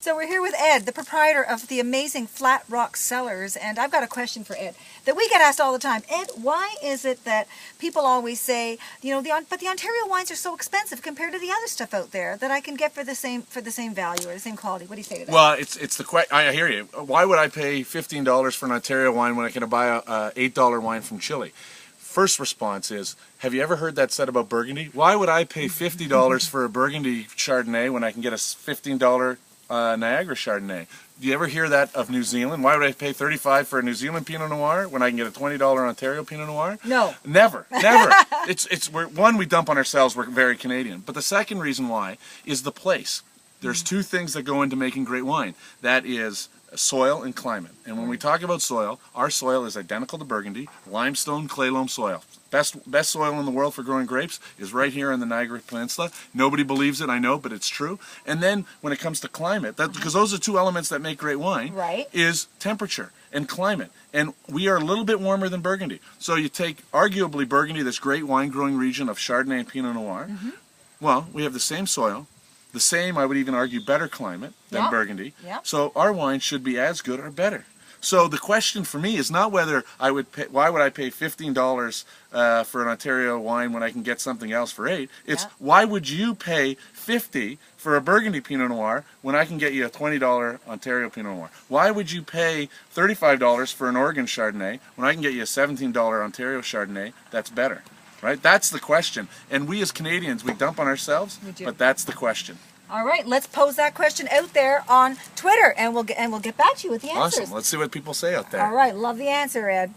So we're here with Ed, the proprietor of the amazing Flat Rock Cellars, and I've got a question for Ed that we get asked all the time. Ed, why is it that people always say, you know, but the Ontario wines are so expensive compared to the other stuff out there that I can get for the same value or the same quality? What do you say to that? Well, it's the question. I hear you. Why would I pay $15 for an Ontario wine when I can buy a $8 wine from Chile? First response is, have you ever heard that said about Burgundy? Why would I pay $50 for a Burgundy Chardonnay when I can get a $15 Niagara Chardonnay? Do you ever hear that of New Zealand? Why would I pay $35 for a New Zealand Pinot Noir when I can get a $20 Ontario Pinot Noir? No. Never, never. One, we dump on ourselves, we're very Canadian. But the second reason why is the place. There's two things that go into making great wine. That is soil and climate. And when we talk about soil, our soil is identical to Burgundy, limestone, clay loam soil. Best soil in the world for growing grapes is right here in the Niagara Peninsula. Nobody believes it, I know, but it's true. And then when it comes to climate, because those are two elements that make great wine, right, is temperature and climate. And we are a little bit warmer than Burgundy. So you take arguably Burgundy, this great wine growing region of Chardonnay and Pinot Noir. Well, we have the same soil, the same, I would even argue, better climate than Burgundy. So our wine should be as good or better. So the question for me is not whether I would pay, why would I pay $15 for an Ontario wine when I can get something else for $8? It's why would you pay $50 for a Burgundy Pinot Noir when I can get you a $20 Ontario Pinot Noir? Why would you pay $35 for an Oregon Chardonnay when I can get you a $17 Ontario Chardonnay that's better? Right? That's the question. And we as Canadians, we dump on ourselves, but that's the question. All right, let's pose that question out there on Twitter, and we'll get back to you with the answers. Awesome. Let's see what people say out there. All right, love the answer, Ed.